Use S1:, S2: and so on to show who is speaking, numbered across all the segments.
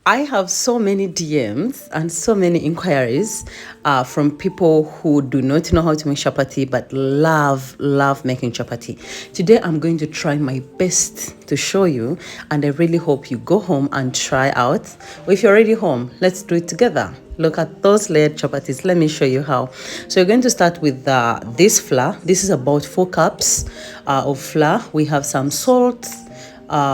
S1: I have so many DMs and so many inquiries from people who do not know how to make chapati but love making chapati. Today I'm going to try my best to show you, and I really hope you go home and try out. Or if you're already home, let's do it together. Look at those layered chapatis. Let me show you how. So you're going to start with this flour. This is about 4 cups of flour. We have some salt.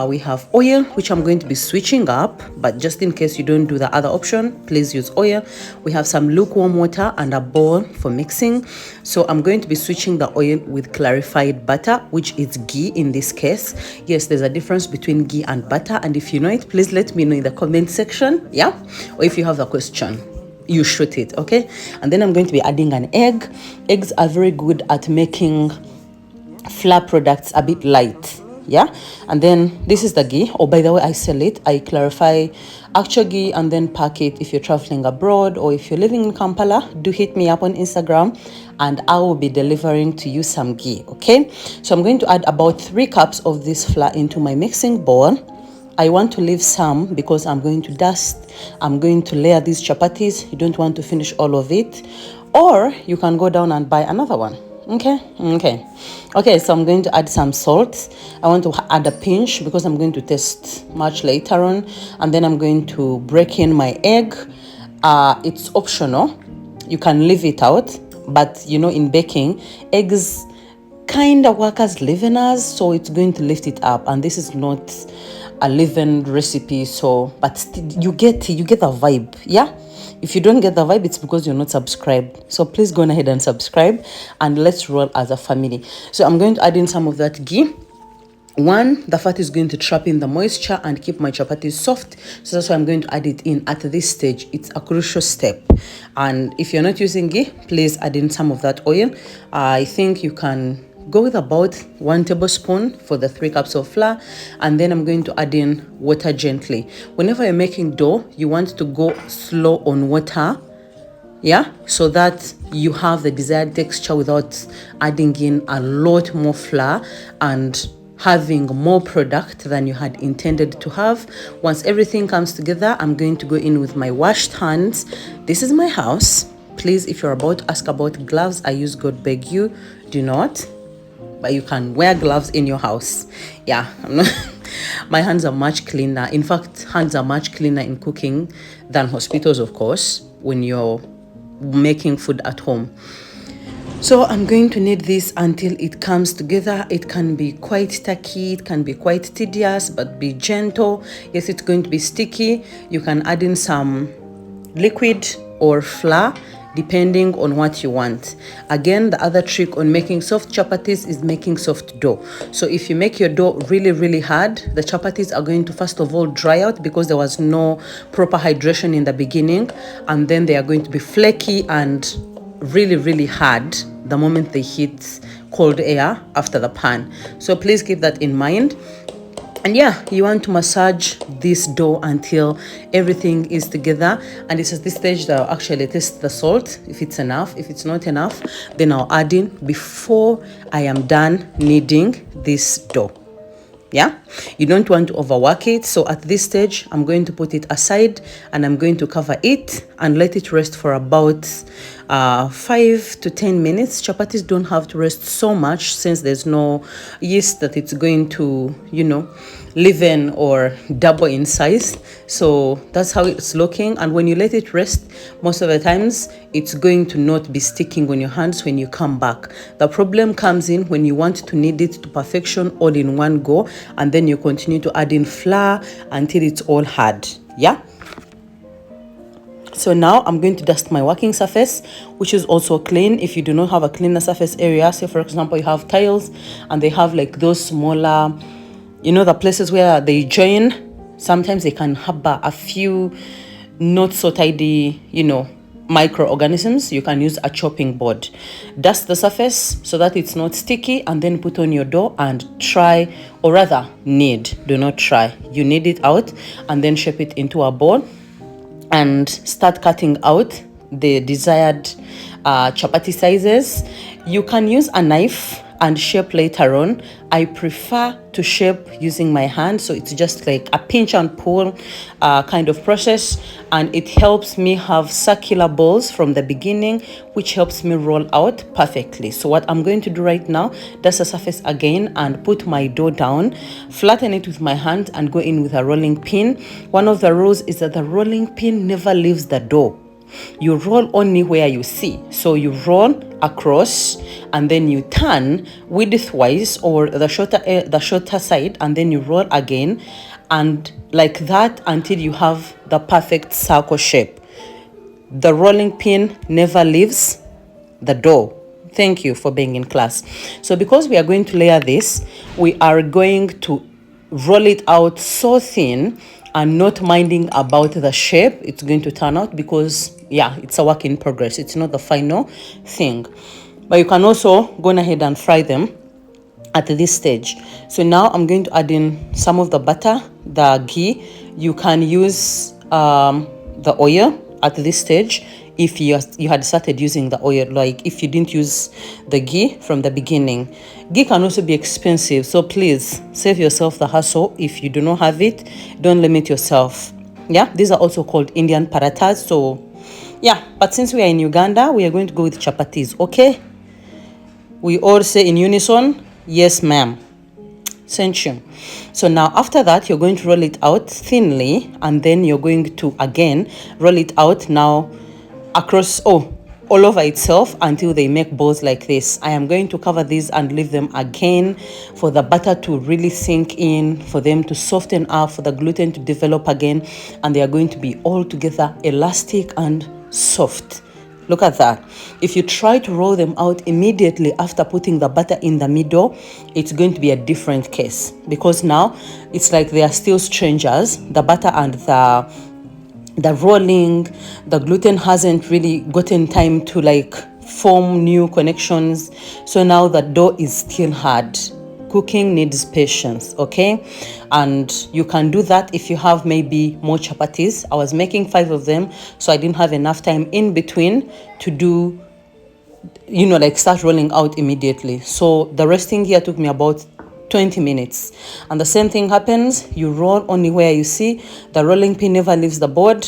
S1: We have oil, which I'm going to be switching up, but just in case you don't do the other option, please use oil. We have some lukewarm water and a bowl for mixing. So I'm going to be switching the oil with clarified butter, which is ghee in this case. Yes, there's a difference between ghee and butter, and if you know it, please let me know in the comment section. Yeah, or if you have a question, you shoot it. Okay, and then I'm going to be adding an egg. Eggs are very good at making flour products a bit light. Yeah, and then this is the ghee. Oh, by the way, I sell it. I clarify actual ghee and then pack it. If you're traveling abroad or if you're living in Kampala, do hit me up on Instagram and I will be delivering to you some ghee. Okay, so I'm going to add about 3 cups of this flour into my mixing bowl. I want to leave some because I'm going to dust. I'm going to layer these chapatis. You don't want to finish all of it, or you can go down and buy another one. Okay, so I'm going to add some salt. I want to add a pinch because I'm going to taste much later on, and then I'm going to break in my egg. It's optional, you can leave it out, but you know, in baking, eggs kind of work as leaveners, so it's going to lift it up, and this is not a leavened recipe, so but you get the vibe. Yeah, if you don't get the vibe, it's because you're not subscribed. So please go ahead and subscribe and let's roll as a family. So I'm going to add in some of that ghee. The fat is going to trap in the moisture and keep my chapatis soft, so that's why I'm going to add it in at this stage. It's a crucial step, and if you're not using ghee, please add in some of that oil. I think you can go with about 1 tablespoon for the 3 cups of flour, and then I'm going to add in water gently. Whenever you're making dough, you want to go slow on water, yeah, so that you have the desired texture without adding in a lot more flour and having more product than you had intended to have. Once everything comes together, I'm going to go in with my washed hands. This is my house. Please, if you're about to ask about gloves, I use God beg you, do not. But you can wear gloves in your house. Yeah, I'm not my hands are much cleaner. In fact, hands are much cleaner in cooking than hospitals, of course, when you're making food at home. So I'm going to knead this until it comes together. It can be quite tacky, it can be quite tedious, but be gentle. Yes, it's going to be sticky. You can add in some liquid or flour depending on what you want. Again, the other trick on making soft chapatis is making soft dough. So if you make your dough really hard, the chapatis are going to first of all dry out because there was no proper hydration in the beginning, and then they are going to be flaky and really hard the moment they hit cold air after the pan. So please keep that in mind. And yeah, you want to massage this dough until everything is together. And it's at this stage that I'll actually test the salt, if it's enough. If it's not enough, then I'll add in before I am done kneading this dough. Yeah, you don't want to overwork it. So at this stage, I'm going to put it aside and I'm going to cover it and let it rest for about 5 to 10 minutes. Chapatis don't have to rest so much since there's no yeast that it's going to, you know, leaven or double in size. So that's how it's looking. And when you let it rest, most of the times it's going to not be sticking on your hands when you come back. The problem comes in when you want to knead it to perfection all in one go, and then you continue to add in flour until it's all hard. Yeah. So now I'm going to dust my working surface, which is also clean. If you do not have a cleaner surface area, say for example you have tiles and they have like those smaller, you know, the places where they join, sometimes they can harbor a few not so tidy, you know, microorganisms. You can use a chopping board. Dust the surface so that it's not sticky, and then put on your dough and try, or rather knead. Do not try. You knead it out and then shape it into a bowl and start cutting out the desired chapati sizes. You can use a knife and shape later on. I prefer to shape using my hand, so it's just like a pinch and pull kind of process, and it helps me have circular balls from the beginning, which helps me roll out perfectly. So what I'm going to do right now, dust the surface again and put my dough down, flatten it with my hand and go in with a rolling pin. One of the rules is that the rolling pin never leaves the dough. You roll only where you see. So you roll across and then you turn widthwise or the shorter side, and then you roll again, and like that until you have the perfect circle shape. The rolling pin never leaves the dough. Thank you for being in class. So because we are going to layer this, we are going to roll it out so thin and not minding about the shape it's going to turn out, because yeah, it's a work in progress. It's not the final thing. But you can also go ahead and fry them at this stage. So now I'm going to add in some of the butter, the ghee. You can use the oil at this stage if you had started using the oil, like if you didn't use the ghee from the beginning. Ghee can also be expensive, so please save yourself the hassle. If you do not have it, don't limit yourself. Yeah, these are also called Indian parathas. So yeah, but since we are in Uganda, we are going to go with chapatis. Okay, we all say in unison, yes ma'am. Thank you. So now after that, you're going to roll it out thinly, and then you're going to again roll it out now across all over itself until they make balls like this. I am going to cover these and leave them again for the butter to really sink in, for them to soften up, for the gluten to develop again, and they are going to be all together elastic and soft. Look at that. If you try to roll them out immediately after putting the butter in the middle, it's going to be a different case, because now it's like they are still strangers. The butter and the rolling, the gluten hasn't really gotten time to like form new connections. So now the dough is still hard. Cooking needs patience, okay? And you can do that if you have maybe more chapatis. I was making 5 of them, so I didn't have enough time in between to do, like start rolling out immediately. So the resting here took me about 20 minutes. And the same thing happens. You roll only where you see. The rolling pin never leaves the board.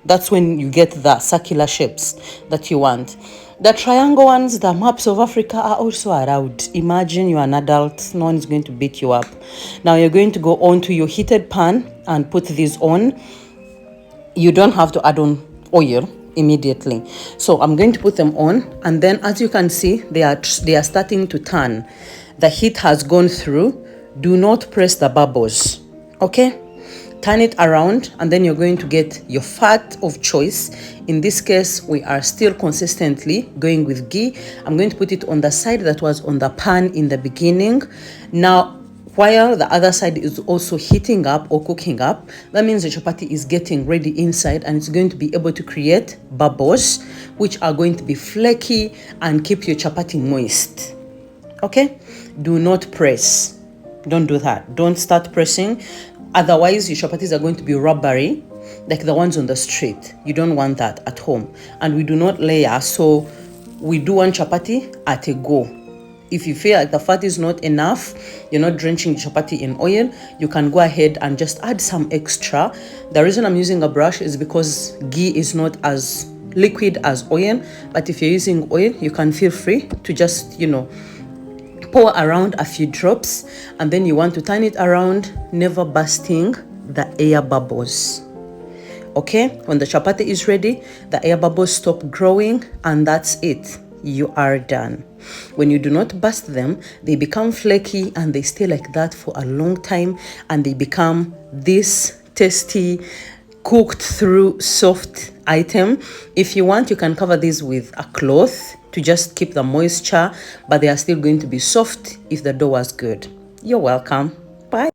S1: That's when you get the circular shapes that you want. The triangle ones, the maps of Africa, are also allowed. Imagine you're an adult, no one is going to beat you up. Now you're going to go on to your heated pan and put these on. You don't have to add on oil immediately. So I'm going to put them on, and then as you can see, they are starting to turn. The heat has gone through. Do not press the bubbles, okay? Turn it around, and then you're going to get your fat of choice. In this case, we are still consistently going with ghee. I'm going to put it on the side that was on the pan in the beginning. Now, while the other side is also heating up or cooking up, that means the chapati is getting ready inside, and it's going to be able to create bubbles, which are going to be flaky and keep your chapati moist. Okay? Do not press. Don't do that. Don't start pressing. Otherwise, your chapatis are going to be rubbery, like the ones on the street. You don't want that at home. And we do not layer, so we do one chapati at a go. If you feel like the fat is not enough, you're not drenching the chapati in oil, you can go ahead and just add some extra. The reason I'm using a brush is because ghee is not as liquid as oil, but if you're using oil, you can feel free to just, pour around a few drops, and then you want to turn it around, never bursting the air bubbles. Okay, when the chapati is ready, the air bubbles stop growing, and that's it. You are done. When you do not burst them, they become flaky and they stay like that for a long time, and they become this tasty, cooked through soft item. If you want, you can cover these with a cloth to just keep the moisture, but they are still going to be soft if the dough was good. You're welcome.